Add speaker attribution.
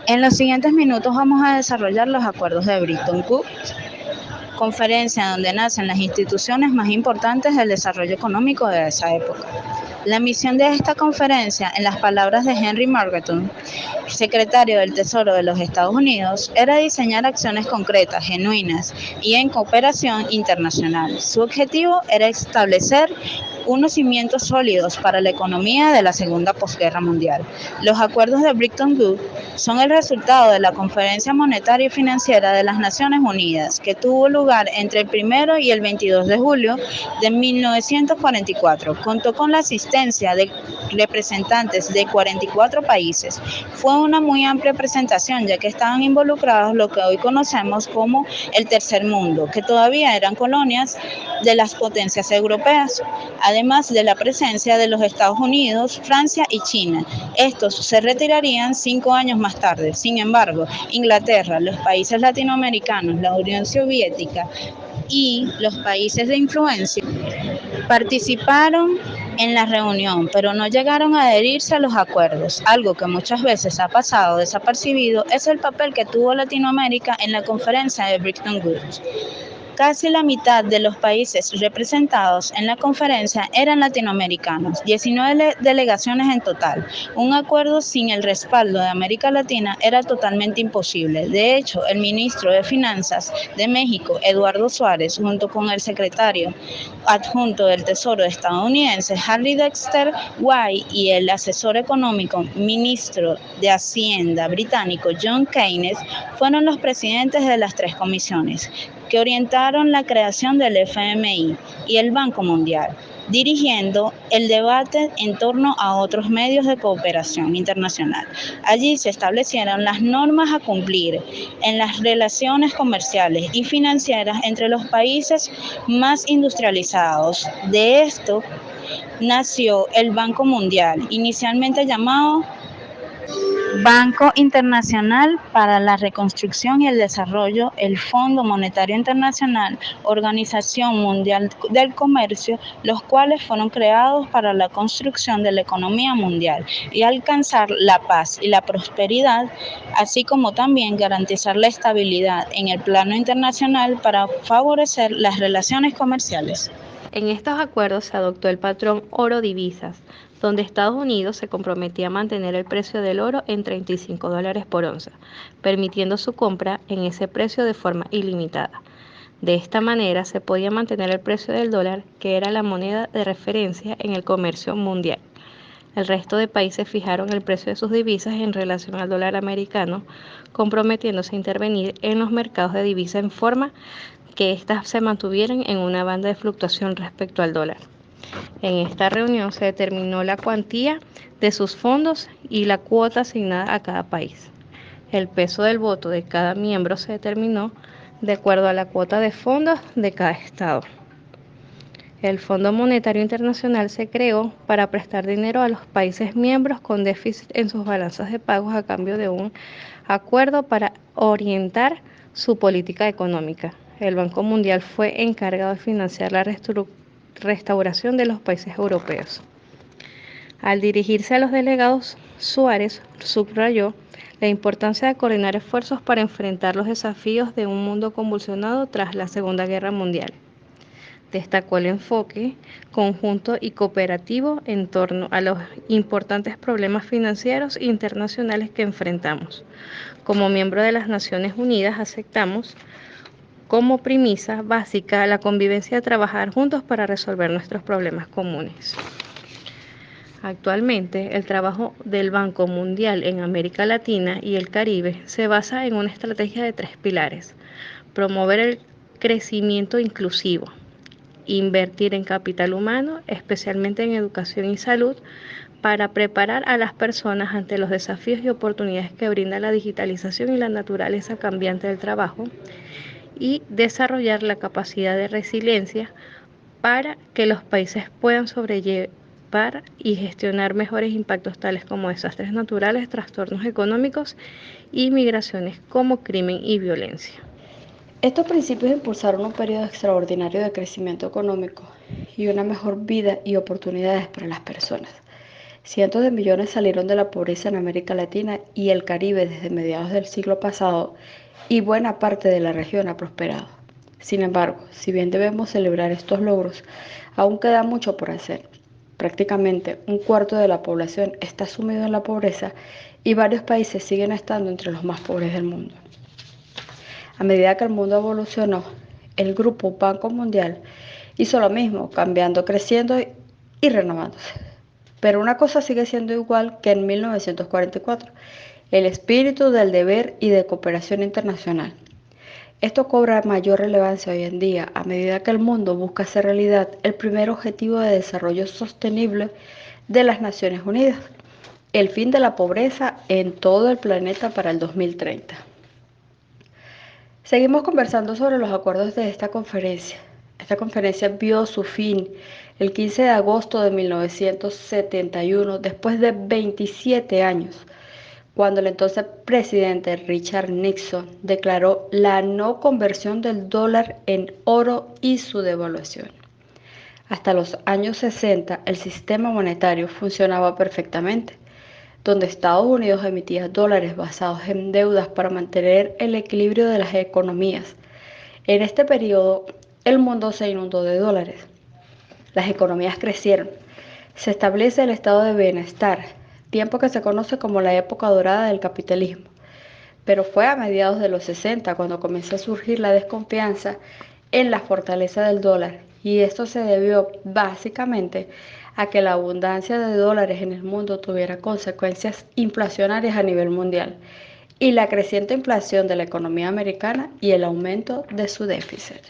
Speaker 1: En los siguientes minutos vamos a desarrollar los acuerdos de Bretton Woods, conferencia donde nacen las instituciones más importantes del desarrollo económico de esa época. La misión de esta conferencia, en las palabras de Henry Morgenthau, secretario del Tesoro de los Estados Unidos, era diseñar acciones concretas, genuinas y en cooperación internacional. Su objetivo era establecer unos cimientos sólidos para la economía de la Segunda Posguerra Mundial. Los acuerdos de Bretton Woods son el resultado de la Conferencia Monetaria y Financiera de las Naciones Unidas, que tuvo lugar entre el 1 y el 22 de julio de 1944. Contó con la asistencia de representantes de 44 países. Fue una muy amplia presentación, ya que estaban involucrados lo que hoy conocemos como el Tercer Mundo, que todavía eran colonias de las potencias europeas, además de la presencia de los Estados Unidos, Francia y China. Estos se retirarían 5 años más tarde. Sin embargo, Inglaterra, los países latinoamericanos, la Unión Soviética y los países de influencia participaron en la reunión, pero no llegaron a adherirse a los acuerdos. Algo que muchas veces ha pasado desapercibido es el papel que tuvo Latinoamérica en la conferencia de Bretton Woods. Casi la mitad de los países representados en la conferencia eran latinoamericanos, 19 delegaciones en total. Un acuerdo sin el respaldo de América Latina era totalmente imposible. De hecho, el ministro de Finanzas de México, Eduardo Suárez, junto con el secretario adjunto del Tesoro estadounidense, Harry Dexter White, y el asesor económico, ministro de Hacienda británico, John Keynes, fueron los presidentes de las tres comisiones que orientaron la creación del FMI y el Banco Mundial, dirigiendo el debate en torno a otros medios de cooperación internacional. Allí se establecieron las normas a cumplir en las relaciones comerciales y financieras entre los países más industrializados. De esto nació el Banco Mundial, inicialmente llamado Banco Internacional para la Reconstrucción y el Desarrollo, el Fondo Monetario Internacional, Organización Mundial del Comercio, los cuales fueron creados para la construcción de la economía mundial y alcanzar la paz y la prosperidad, así como también garantizar la estabilidad en el plano internacional para favorecer las relaciones comerciales.
Speaker 2: En estos acuerdos se adoptó el patrón oro-divisas, donde Estados Unidos se comprometía a mantener el precio del oro en $35 por onza, permitiendo su compra en ese precio de forma ilimitada. De esta manera se podía mantener el precio del dólar, que era la moneda de referencia en el comercio mundial. El resto de países fijaron el precio de sus divisas en relación al dólar americano, comprometiéndose a intervenir en los mercados de divisas en forma que éstas se mantuvieran en una banda de fluctuación respecto al dólar. En esta reunión se determinó la cuantía de sus fondos y la cuota asignada a cada país. El peso del voto de cada miembro se determinó de acuerdo a la cuota de fondos de cada estado. El Fondo Monetario Internacional se creó para prestar dinero a los países miembros con déficit en sus balanzas de pagos a cambio de un acuerdo para orientar su política económica. El Banco Mundial fue encargado de financiar la restauración de los países europeos. Al dirigirse a los delegados, Suárez subrayó la importancia de coordinar esfuerzos para enfrentar los desafíos de un mundo convulsionado tras la Segunda Guerra Mundial. Destacó el enfoque conjunto y cooperativo en torno a los importantes problemas financieros internacionales que enfrentamos. Como miembro de las Naciones Unidas, aceptamos como premisa básica la convivencia de trabajar juntos para resolver nuestros problemas comunes. Actualmente, el trabajo del Banco Mundial en América Latina y el Caribe se basa en una estrategia de 3 pilares: promover el crecimiento inclusivo, invertir en capital humano, especialmente en educación y salud, para preparar a las personas ante los desafíos y oportunidades que brinda la digitalización y la naturaleza cambiante del trabajo, y desarrollar la capacidad de resiliencia para que los países puedan sobrellevar y gestionar mejores impactos tales como desastres naturales, trastornos económicos y migraciones como crimen y violencia.
Speaker 3: Estos principios impulsaron un periodo extraordinario de crecimiento económico y una mejor vida y oportunidades para las personas. Cientos de millones salieron de la pobreza en América Latina y el Caribe desde mediados del siglo pasado y buena parte de la región ha prosperado. Sin embargo, si bien debemos celebrar estos logros, aún queda mucho por hacer. Prácticamente un cuarto de la población está sumido en la pobreza y varios países siguen estando entre los más pobres del mundo. A medida que el mundo evolucionó, el Grupo Banco Mundial hizo lo mismo, cambiando, creciendo y renovándose. Pero una cosa sigue siendo igual que en 1944, el espíritu del deber y de cooperación internacional. Esto cobra mayor relevancia hoy en día a medida que el mundo busca hacer realidad el primer objetivo de desarrollo sostenible de las Naciones Unidas, el fin de la pobreza en todo el planeta para el 2030. Seguimos conversando sobre los acuerdos de esta conferencia. Esta conferencia vio su fin el 15 de agosto de 1971, después de 27 años, cuando el entonces presidente Richard Nixon declaró la no conversión del dólar en oro y su devaluación. Hasta los años 60, el sistema monetario funcionaba perfectamente, donde Estados Unidos emitía dólares basados en deudas para mantener el equilibrio de las economías. En este periodo, el mundo se inundó de dólares. Las economías crecieron. Se establece el estado de bienestar, tiempo que se conoce como la época dorada del capitalismo. Pero fue a mediados de los 60 cuando comenzó a surgir la desconfianza en la fortaleza del dólar, y esto se debió básicamente a que la abundancia de dólares en el mundo tuviera consecuencias inflacionarias a nivel mundial, y la creciente inflación de la economía americana y el aumento de su déficit.